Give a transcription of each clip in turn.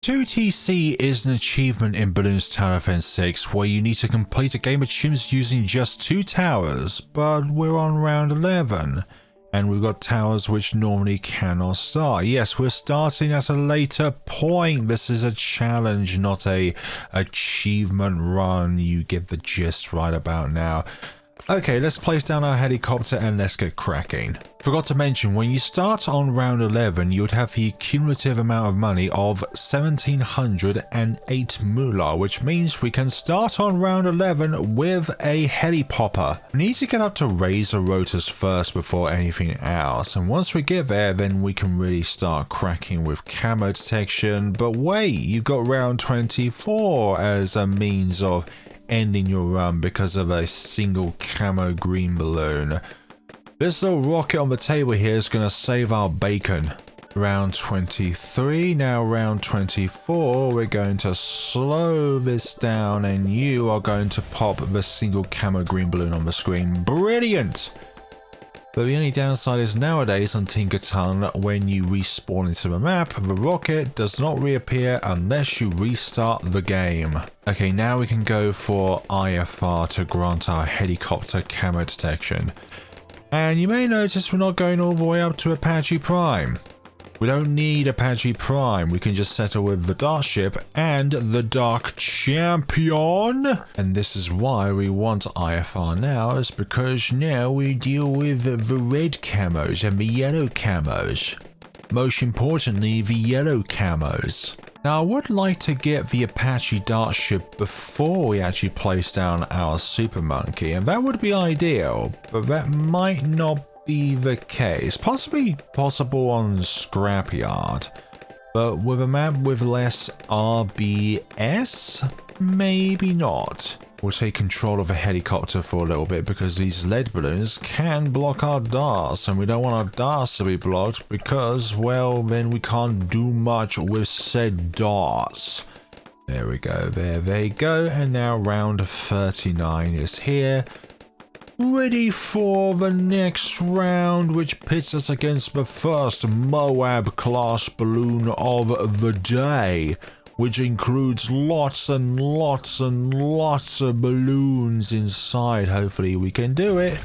2TC is an achievement in Balloons Tower Defense 6 where you need to complete a game of chimps using just 2 towers, but we're on round 11 and we've got towers which normally cannot start. Yes, we're starting at a later point. This is a challenge, not a achievement run. You get the gist right about now. Okay, let's place down our helicopter and let's get cracking. Forgot to mention, when you start on round 11, you would have the cumulative amount of money of 1708 moolah, which means we can start on round 11 with a helipopper. We need to get up to razor rotors first before anything else, and once we get there, then we can really start cracking with camo detection. But wait, you've got round 24 as a means of ending your run because of a single camo green balloon. This little rocket on the table here is going to save our bacon. Round 23, now round 24, we're going to slow this down and you are going to pop the single camo green balloon on the screen. Brilliant! But the only downside is nowadays on Tinkerton, when you respawn into the map, the rocket does not reappear unless you restart the game. Okay, now we can go for IFR to grant our helicopter camo detection. And you may notice we're not going all the way up to Apache Prime. We don't need Apache Prime, we can just settle with the Dartship and the Dark Champion. And this is why we want IFR now, is because now we deal with the red camos and the yellow camos. Most importantly, the yellow camos. Now I would like to get the Apache Dartship before we actually place down our Super Monkey, and that would be ideal, but that might not be the case. Possibly possible on Scrapyard, but with a map with less RBS, maybe not. We'll take control of a helicopter for a little bit because these lead balloons can block our darts, and we don't want our darts to be blocked because, well, then we can't do much with said darts. There we go, there they go, and now round 39 is here. Ready for the next round, which pits us against the first Moab class balloon of the day, which includes lots and lots and lots of balloons inside. Hopefully we can do it.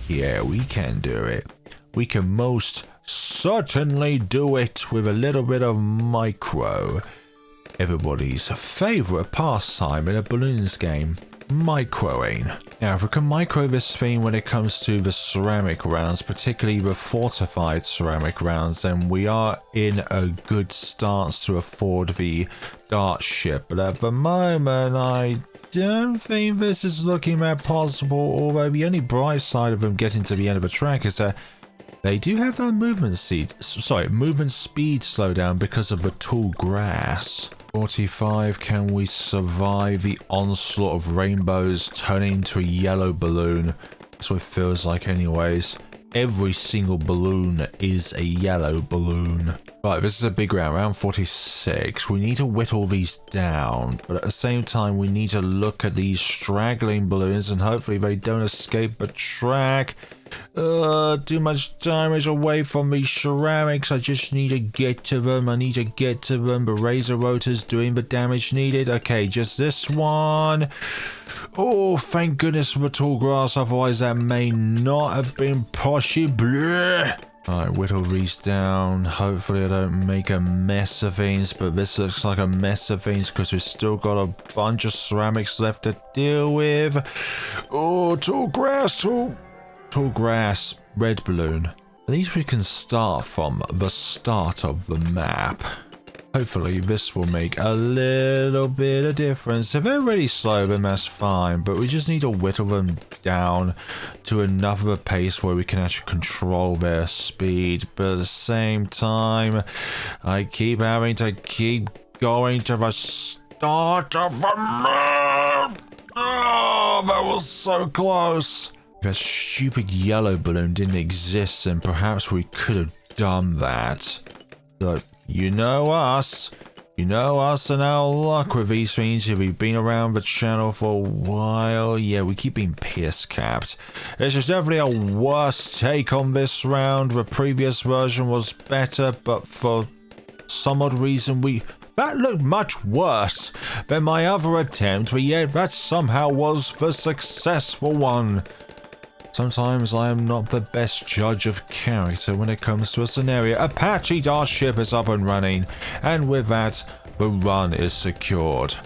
Yeah, we can do it. We can most certainly do it with a little bit of micro. Everybody's favorite pastime in a balloons game. Microing. Now, if we can micro this thing when it comes to the ceramic rounds, particularly the fortified ceramic rounds, then we are in a good stance to afford the Dartship. But at the moment, I don't think this is looking that possible, although the only bright side of them getting to the end of the track is that they do have that movement speed slowdown because of the tall grass. 45, can we survive the onslaught of rainbows turning into a yellow balloon? That's what it feels like anyways. Every single balloon is a yellow balloon. Right, this is a big round, round 46. We need to whittle these down, but at the same time we need to look at these straggling balloons and hopefully they don't escape the track. Too much damage away from these ceramics. I just need to get to them. The razor rotor's doing the damage needed. Okay, just this one. Oh, thank goodness for the tall grass, otherwise that may not have been possible. Alright, whittle these down. Hopefully I don't make a mess of things, but this looks like a mess of things because we've still got a bunch of ceramics left to deal with. Oh, tall grass, tall grass, red balloon. At least we can start from the start of the map. Hopefully this will make a little bit of difference. If they're really slow, then that's fine, but we just need to whittle them down to enough of a pace where we can actually control their speed. But at the same time, I keep having to keep going to the start of the map. Oh, that was so close. If that stupid yellow balloon didn't exist, then perhaps we could have done that. So, you know us and our luck with these things. If you've been around the channel for a while, yeah, we keep being pierce capped. This is definitely a worse take on this round. The previous version was better, but for some odd reason we That looked much worse than my other attempt, but yet that somehow was the successful one. Sometimes I am not the best judge of character when it comes to a scenario. Apache Dartship is up and running, and with that, the run is secured.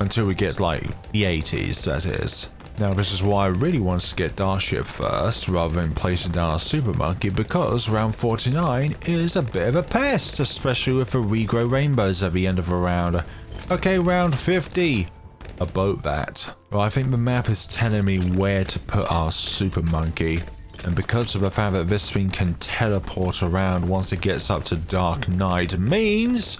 Until we get like the 80s, that is. Now this is why I really want to get Dartship first, rather than placing down a Super Monkey, because round 49 is a bit of a pest, especially with the regrow rainbows at the end of a round. Okay, round 50. A boat that. Well, I think the map is telling me where to put our Super Monkey. And because of the fact that this thing can teleport around once it gets up to Dark Night means...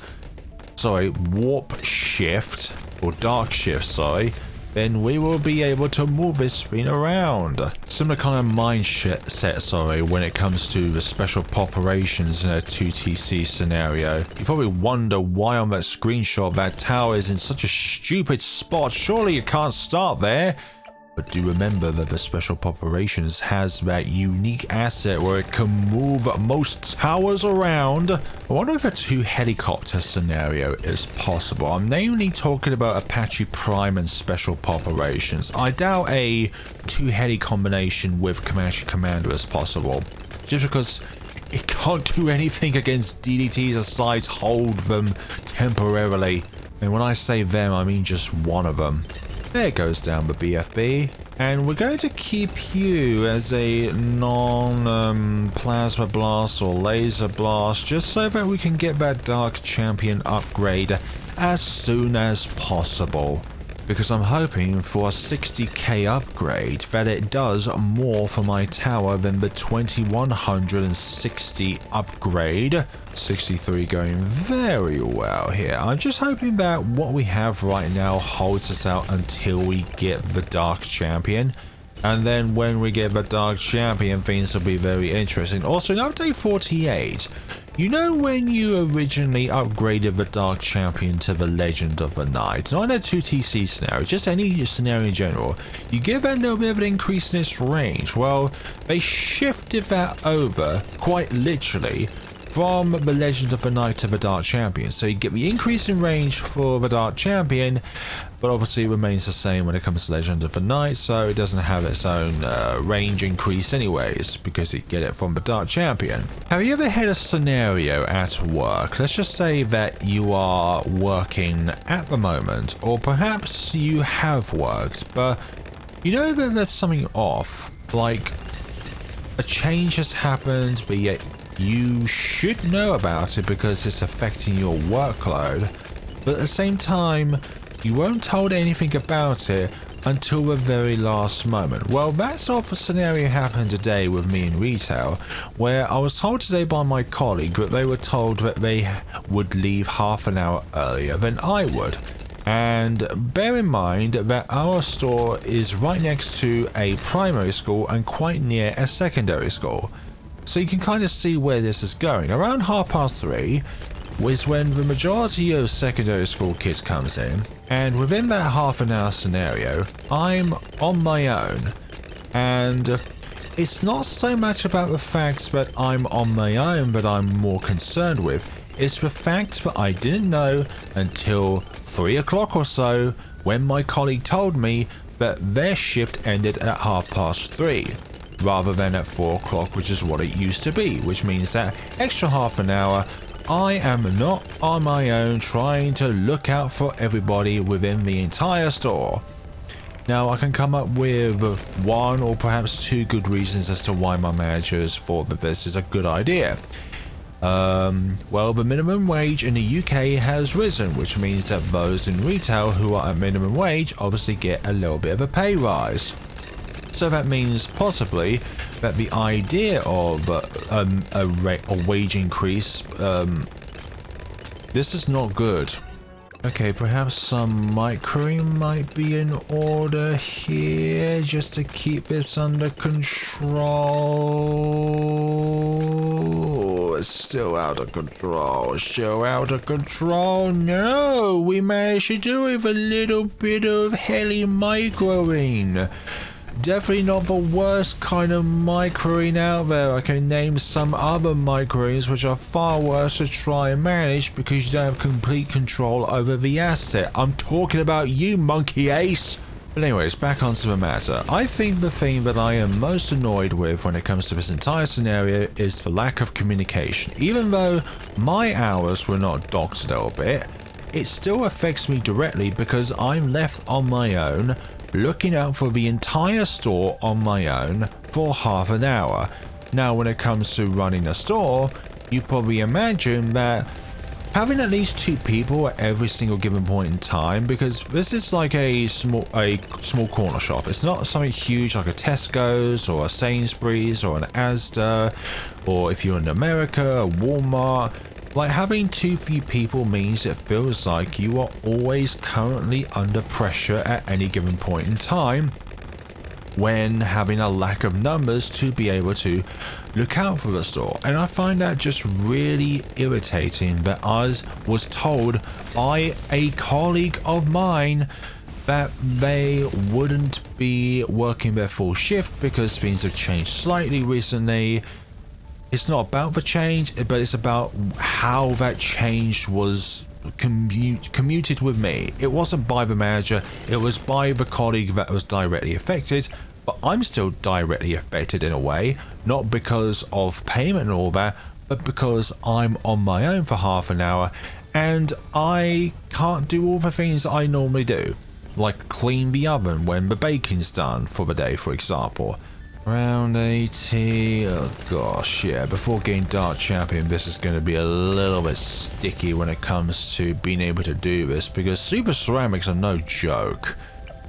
Sorry, Warp Shift, or Dark Shift, sorry. Then we will be able to move this thing around. Similar kind of mindset, sorry, when it comes to the special operations in a 2TC scenario. You probably wonder why on that screenshot that tower is in such a stupid spot. Surely you can't start there. But do remember that the special operations has that unique asset where it can move most towers around. I wonder if a 2 helicopter scenario is possible. I'm mainly talking about Apache Prime and special operations. I doubt a 2 heli combination with Comanche Commander is possible. Just because it can't do anything against DDTs aside hold them temporarily. And when I say them, I mean just one of them. There goes down the BFB, and we're going to keep you as a non-plasma blast or laser blast, just so that we can get that Dark Champion upgrade as soon as possible. Because I'm hoping for a 60k upgrade that it does more for my tower than the 2160 upgrade. 63 going very well here. I'm just hoping that what we have right now holds us out until we get the Dark Champion. And then when we get the Dark Champion, things will be very interesting. Also, in update 48, you know when you originally upgraded the Dark Champion to the Legend of the Night, not in a 2TC scenario, just any scenario in general, you give it a little bit of an increase in its range. Well, they shifted that over, quite literally, from the Legend of the Night to the Dark Champion. So you get the increase in range for the Dark Champion, but obviously it remains the same when it comes to Legend of the Night, so it doesn't have its own range increase anyways, because you get it from the Dark Champion. Have you ever had a scenario at work? Let's just say that you are working at the moment, or perhaps you have worked, but you know that there's something off, like a change has happened, but yet you should know about it because it's affecting your workload, but at the same time you weren't told anything about it until the very last moment. Well, that sort of a scenario happened today with me in retail, where I was told today by my colleague that they were told that they would leave half an hour earlier than I would. And bear in mind that our store is right next to a primary school and quite near a secondary school. So you can kind of see where this is going. Around 3:30 is when the majority of secondary school kids comes in, and within that half an hour scenario, I'm on my own. And it's not so much about the fact that I'm on my own that I'm more concerned with. It's the fact that I didn't know until 3 o'clock or so when my colleague told me that their shift ended at 3:30. Rather than at 4 o'clock, which is what it used to be, which means that extra half an hour I am not on my own trying to look out for everybody within the entire store. Now I can come up with 1 or perhaps 2 good reasons as to why my managers thought that this is a good idea. Well, the minimum wage in the UK has risen, which means that those in retail who are at minimum wage obviously get a little bit of a pay rise. So that means possibly that the idea of a wage increase, this is not good. Okay, perhaps some microing might be in order here just to keep this under control. It's still out of control, still out of control. No, we managed to do it with a little bit of heli microing. Definitely not the worst kind of microing out there. I can name some other microings which are far worse to try and manage because you don't have complete control over the asset. I'm talking about you, Monkey Ace. But anyways, back onto the matter. I think the thing that I am most annoyed with when it comes to this entire scenario is the lack of communication. Even though my hours were not docked a little bit, it still affects me directly because I'm left on my own, looking out for the entire store on my own for half an hour. Now, when it comes to running a store, you probably imagine that having at least 2 people at every single given point in time, because this is like a small corner shop. It's not something huge like a Tesco's or a Sainsbury's or an Asda, or if you're in America, a Walmart. Like, having too few people means it feels like you are always currently under pressure at any given point in time, when having a lack of numbers to be able to look out for the store. And I find that just really irritating that I was told by a colleague of mine that they wouldn't be working their full shift because things have changed slightly recently. It's not about the change, but it's about how that change was commuted with me. It wasn't by the manager, it was by the colleague that was directly affected, but I'm still directly affected in a way, not because of payment and all that, but because I'm on my own for half an hour and I can't do all the things I normally do, like clean the oven when the bacon's done for the day, for example. Round 80, oh gosh, yeah, before getting Dart Champion, this is going to be a little bit sticky when it comes to being able to do this, because Super Ceramics are no joke.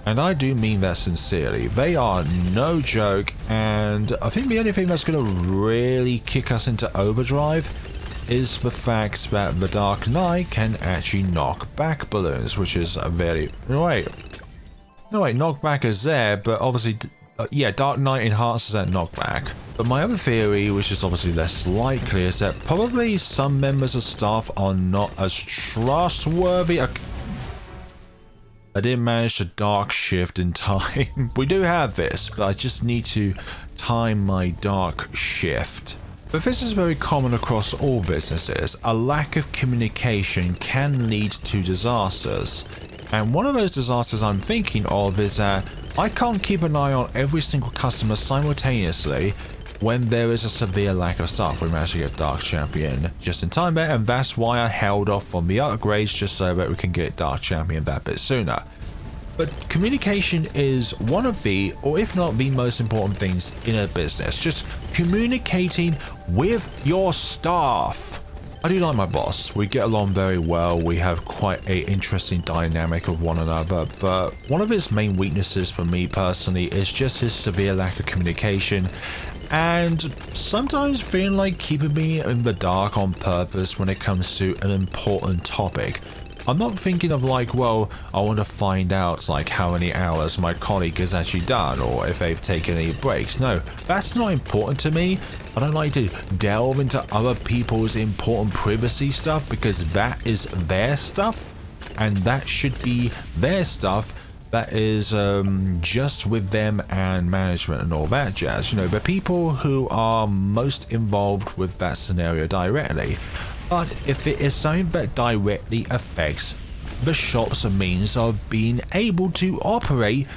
And I do mean that sincerely. They are no joke, and I think the only thing that's going to really kick us into overdrive is the fact that the Dark Knight can actually knock back balloons, which is a very... No wait, knockback is there, but obviously... yeah, Dark Knight enhances that knockback. But my other theory, which is obviously less likely, is that probably some members of staff are not as trustworthy. I didn't manage to dark shift in time. We do have this, but I just need to time my dark shift. But this is very common across all businesses. A lack of communication can lead to disasters. And one of those disasters I'm thinking of is that I can't keep an eye on every single customer simultaneously when there is a severe lack of staff. We managed to get Dark Champion just in time there, and that's why I held off on the upgrades just so that we can get Dark Champion that bit sooner. But communication is one of the, or if not the most important things in a business. Just communicating with your staff. I do like my boss. We get along very well. We have quite an interesting dynamic of one another, but one of his main weaknesses for me personally is just his severe lack of communication, and sometimes feeling like keeping me in the dark on purpose when it comes to an important topic. I'm not thinking of like, well, I want to find out like how many hours my colleague has actually done or if they've taken any breaks. No, that's not important to me. I don't like to delve into other people's important privacy stuff because that is their stuff and that should be their stuff. That is just with them and management and all that jazz. You know, the people who are most involved with that scenario directly. But if it is something that directly affects the shop's means of being able to operate,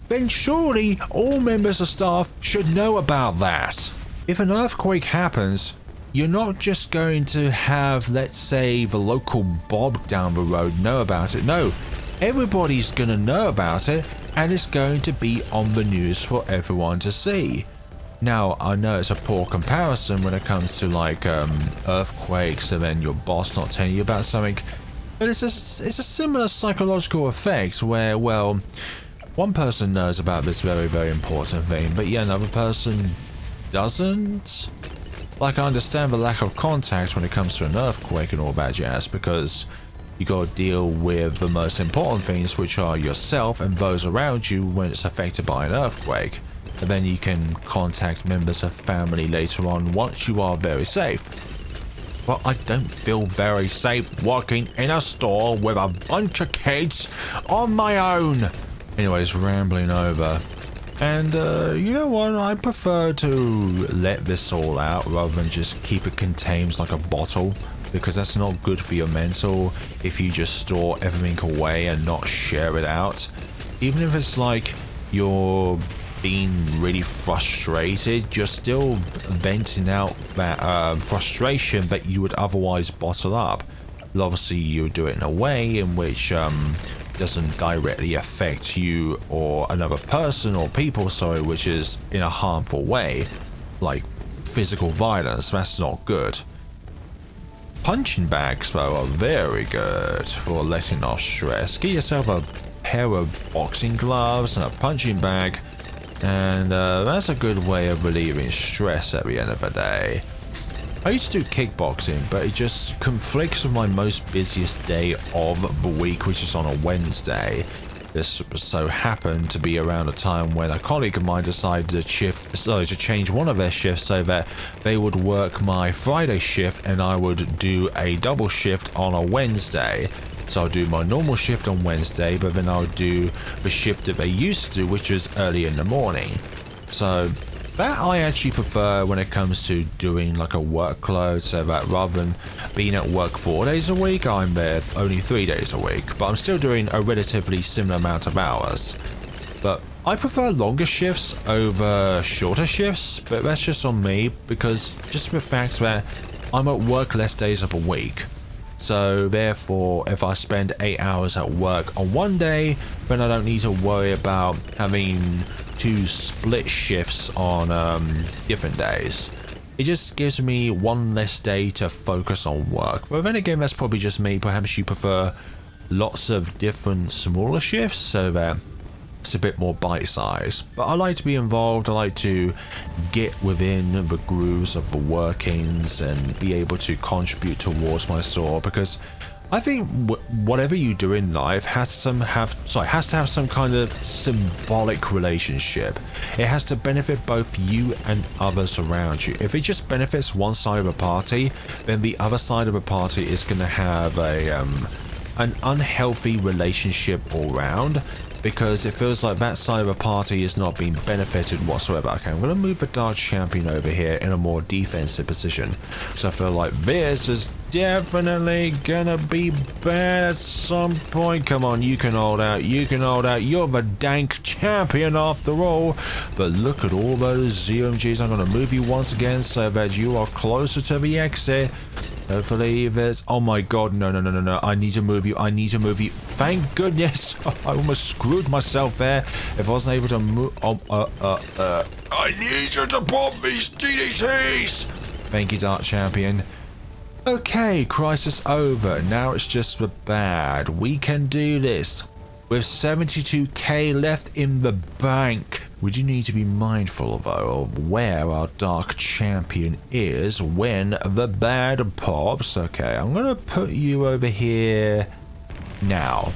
then surely all members of staff should know about that. If an earthquake happens, you're not just going to have, let's say, the local Bob down the road know about it. No, everybody's going to know about it, and it's going to be on the news for everyone to see. Now, I know it's a poor comparison when it comes to like earthquakes and then your boss not telling you about something, but it's a similar psychological effect where, well, one person knows about this very, very important thing, but yet another person doesn't. Like, I understand the lack of contact when it comes to an earthquake and all that jazz, because you got to deal with the most important things, which are yourself and those around you when it's affected by an earthquake. And then you can contact members of family later on once you are very safe. Well, I don't feel very safe working in a store with a bunch of kids on my own. Anyways, rambling over. And you know what, I prefer to let this all out rather than just keep it contained like a bottle, because that's not good for your mental if you just store everything away and not share it out. Even if it's like you're being really frustrated, you're still venting out that frustration that you would otherwise bottle up. But obviously you do it in a way in which doesn't directly affect you or another person or people, sorry, which is in a harmful way, like physical violence. That's not good. Punching bags though are very good for letting off stress. Get yourself a pair of boxing gloves and a punching bag, and that's a good way of relieving stress at the end of the day. I used to do kickboxing, but it just conflicts with my most busiest day of the week, which is on a Wednesday. This so happened to be around a time when a colleague of mine decided to change one of their shifts so that they would work my Friday shift and I would do a double shift on a Wednesday. So I'll do my normal shift on Wednesday, but then I'll do the shift that they used to, which is early in the morning. So that I actually prefer when it comes to doing like a workload, so that rather than being at work 4 days a week, I'm there only 3 days a week, but I'm still doing a relatively similar amount of hours. But I prefer longer shifts over shorter shifts, but that's just on me, because just the fact that I'm at work less days of a week. So therefore, if I spend 8 hours at work on one day, then I don't need to worry about having to split shifts on different days. It just gives me one less day to focus on work. But then again, that's probably just me. Perhaps you prefer lots of different smaller shifts so that it's a bit more bite-sized. But I like to be involved. I like to get within the grooves of the workings and be able to contribute towards my store, because I think whatever you do in life has to have some kind of symbolic relationship. It has to benefit both you and others around you. If it just benefits one side of a party, then the other side of a party is going to have an unhealthy relationship all round, because it feels like that side of a party is not being benefited whatsoever. Okay, I'm going to move the Dark Champion over here in a more defensive position, so I feel like this is definitely gonna be bad at some point. Come on, you can hold out, you can hold out. You're the dank champion after all. But look at all those ZMGs. I'm going to move you once again so that you are closer to the exit. Hopefully there's... Oh my god, no. I need to move you. Thank goodness. I almost screwed myself there. If I wasn't able to move... I need you to pop these DDTs. Thank you, Dark Champion. Okay, crisis over. Now it's just the bad. We can do this. With 72k left in the bank. We do need to be mindful, though, of where our Dark Champion is when the bad pops. Okay, I'm going to put you over here now.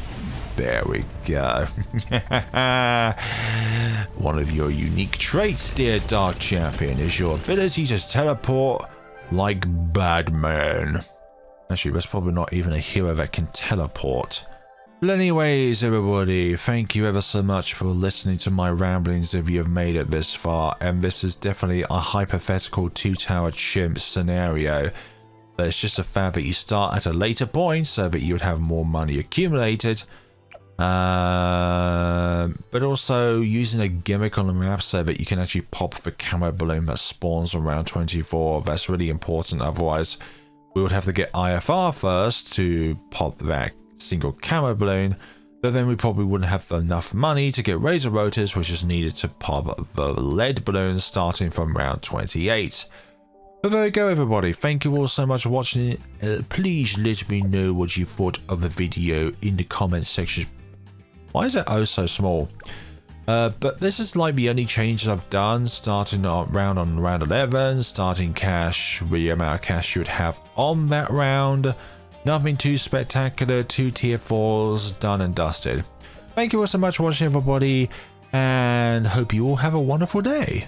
There we go. One of your unique traits, dear Dark Champion, is your ability to teleport like Batman. Actually, there's probably not even a hero that can teleport. But anyways, everybody, thank you ever so much for listening to my ramblings if you have made it this far. And this is definitely a hypothetical two-tower chimp scenario. But it's just a fact that you start at a later point so that you would have more money accumulated. But also using a gimmick on the map so that you can actually pop the camo balloon that spawns around 24. That's really important. Otherwise, we would have to get IFR first to pop that single camo balloon, but then we probably wouldn't have enough money to get razor rotors, which is needed to pop the lead balloons starting from round 28. But there you go, everybody. Thank you all so much for watching. Please let me know what you thought of the video in the comments section. Why is it oh so small? But this is like the only changes I've done, starting on round 11, starting cash, the amount of cash you would have on that round. Nothing too spectacular, 2 tier 4s, done and dusted. Thank you all so much for watching, everybody, and hope you all have a wonderful day.